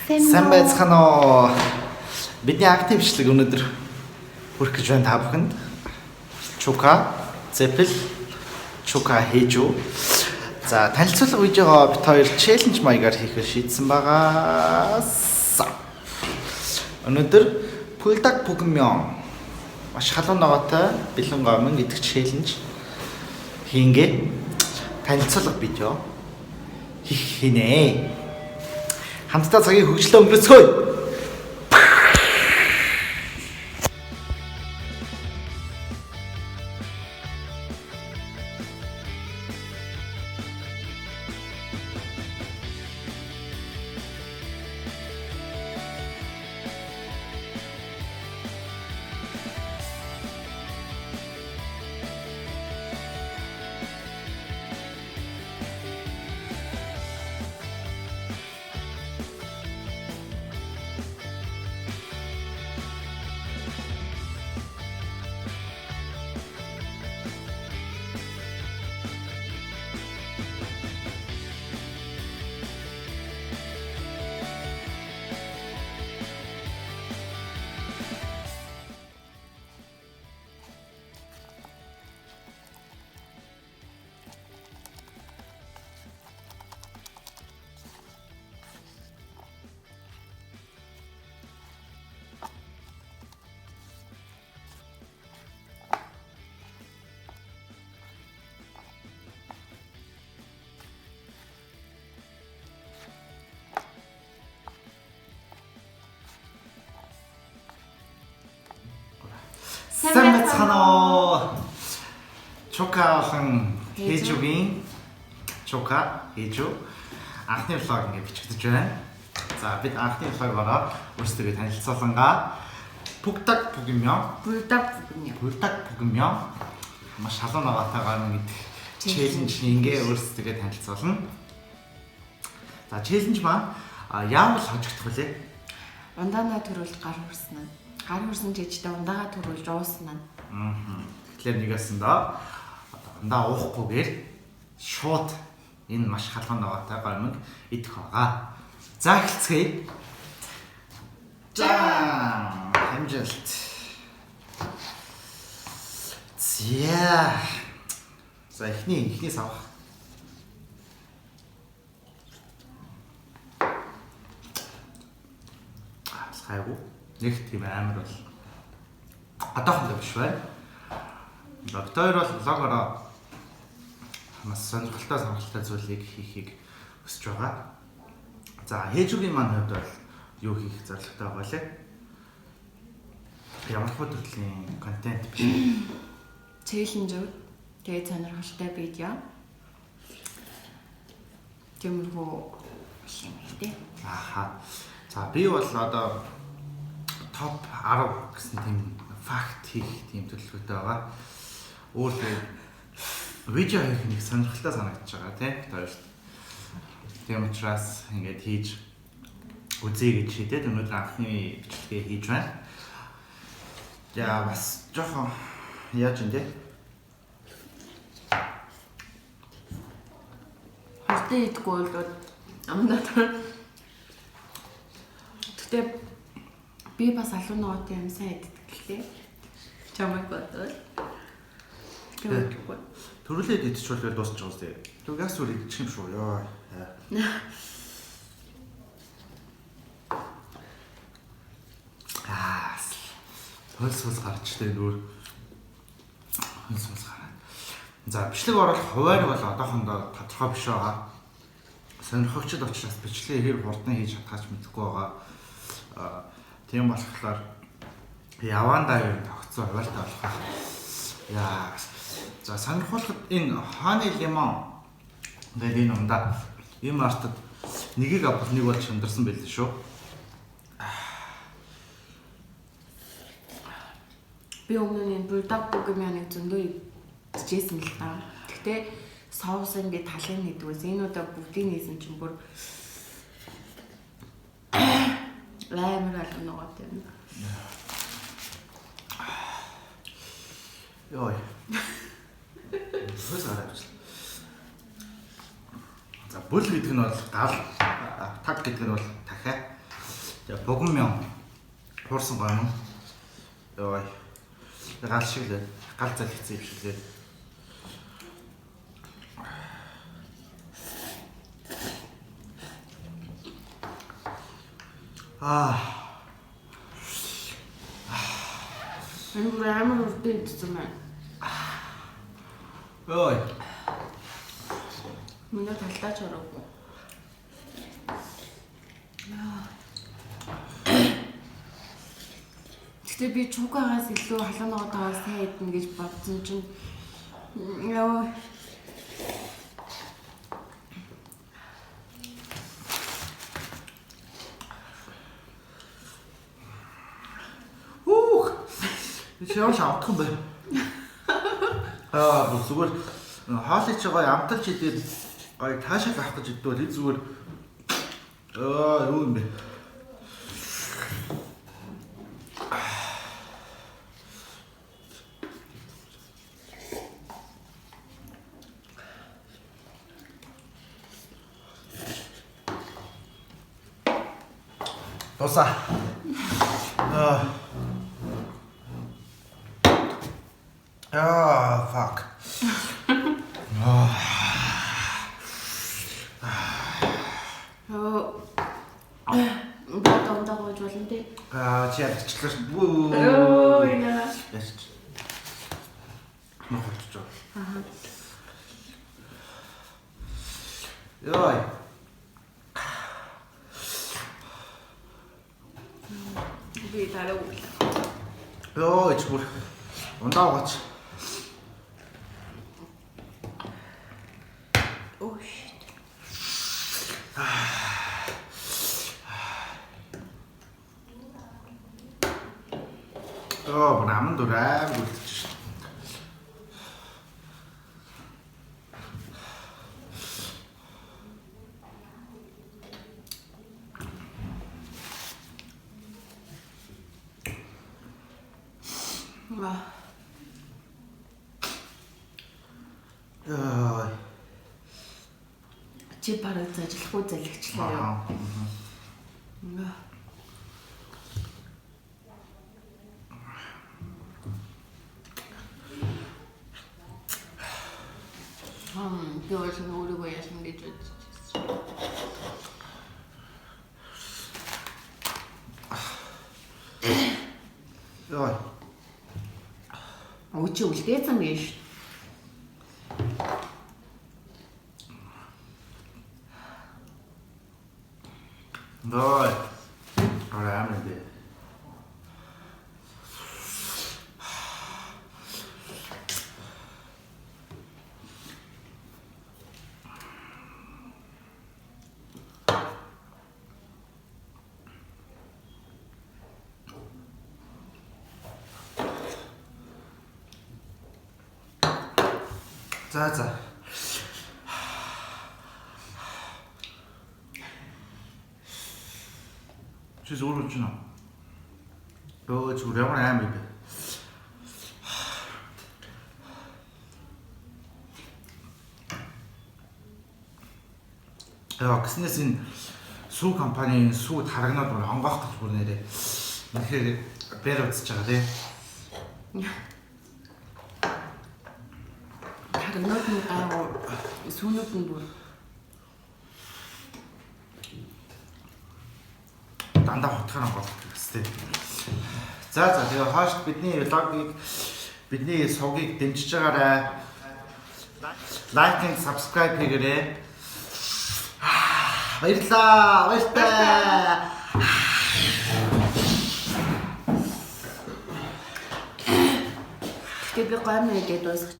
Сайн байцгаана уу. Бидний активчлэг өнөөдөр хүрэх гэж байна та бүхэнд. Чука, зэпэл, чука хийж үү. За, танилцуулга видеого бит хоёр челленж маягаар хийхээр шийдсэн байгаа. Өнөөдөр пулдаг пүгмён маш халуун ногоотой бэлэн гомон гэдэг челленж хийнгээ. Танилцуулга видео хийх хийнэ. Хамтдаа цагийг хөгжлөө өнгөрөөцгөөе. Сайн байцгаана уу. Чукахан хийж үгийн. Чука хийж үү. Анхны влог ингэ бичигдэж байна. За бид анхны влогоор өөрсдөө танилцуулангаа пулдаг пүгмён. Пулдаг пүгмён. Маш халуун ногоотойгоор гэдэг челленж ингээ өөрсдөө танилцуулна. За челленж маань яавал хожигдох вэ? Ундаанаа төрүүлж гар хүрсэн. Гар хүрсэн жижигтэй ундаага төрүүлж уусна. Тэгэхээр нэгэсэндээ ундаа уухгүйгээр шууд энэ маш халуун ногоотой гомиг идэх байгаа. За эхэлцгээе. За хамжилт. За эхнээс авах. Хайгуу. Нэг тийм амар бол одоохондоо биш байна. Доктор бол влогороо маш сонирхолтой зүйлийг хийхийг хүсэж байгаа. За хээжүүгийн маань хувьд бол юу хийх зорилготой байгаа лээ? Ямар төрлийн контент биш. Челленж үү? Тэгээд сонирхолтой видео. Тиймэрхүү юм тий. Аха. За би бол одоо топ 10 гэсэн тийм факт хийх тийм төлөвлөгөөтэй байгаа. Өөрөө видео хийх нэг сонирхолтой санагдаж байгаа тийм хоёрт. Тийм учраас ингэж хийж үзье гэж шийдээд өнөөдөр анхны бичлэгээ хийж байна. За бас жоохон яаж юм бэ? Хурдан идэггүй бол амнатар. Тэгтээ би бас алуун ногоотой юм сайн иддэг гэлээ. Чамайг бодвол. Төрүүлээд идчихвэл дуусч байгаа үстэй. Тэг газ үр идчих юм шүү ёо. Хөлс гарч тэ нүүр. Хөлс гараад. За бичлэг оруулах хуваар бол одоохондоо тодорхой биш байгаа. Сонирхогчд учраас бичлэгээ хэр хурдан хийж чадхаач мэдэхгүй байгаа. Тийм болохоор явандаа юу тогтсон хуваартай болох. Яа. За сонирхолтой энэ хааны лимон гэдэг энэ ундаа юм артад нэгийг авах нэг бол шамдарсан байлээ шүү. Би өмнө энэ пулдаг пүгмёныг зөндөө идчихсэн л та. Гэхдээ соус ингээд талын нэгдгээс энэ удаа бүгдийг нээсэн чинь бүр амар алуун ногоотой юм. Йой. Хөөс гараад. За бүл гэдэг нь бол гал, таг гэдэг нь бол дахиад За буган хуурсан гомон. Йой. Гал шиг л гал залхицсан юм шиг лээ. Энэ амар үрдэн идсэн байна. Йой. Миний талдаач ороогүй. Гэтэ би чукагаас илүү халуунагаа таваа сайн идэнэ гэж бодсон чинь яа. Чааш авах юм байна. Зүгээр хаалж байгаа амталж идээд гой таашаал авах гэж идвэл энэ зүгээр юу юм бэ? Тоса. Fuck. Бод ондог болж болно тий. Чи ядчлаа. Оо яа. Яст. Нохолч. Йой. Би тараа уу. Йой, чүр. Ундаагач. Oh shit. Наман дураа үлдчих шүү. Чи бараг зажлахгүй залхичлаа ёо. Би өөрөө өөрийгөө яасан гэж бодчихсон. Йой. Өчи үлдээсэн биш. Йой. Арам бэ. За. Чи зөөр үчнэ. Өө зүгээр ямар аим бэ? Гэснээс энэ сүү компанийн сүүд харагнаад бүр онгоох гэж бүр нэрээ. Үнэхээр бэр үзэж байгаа тий. Харагнаад нь гайгүй сүүнүүд нь бүр дандаа хотхоор болох гэстэй. За тэгээ хойш бидний влогийг бидний сувгийг дэмжиж байгаарай. Лайк and subscribe хийгээрэй. Баярлалаа. Тэг би гомно идээд дуусах.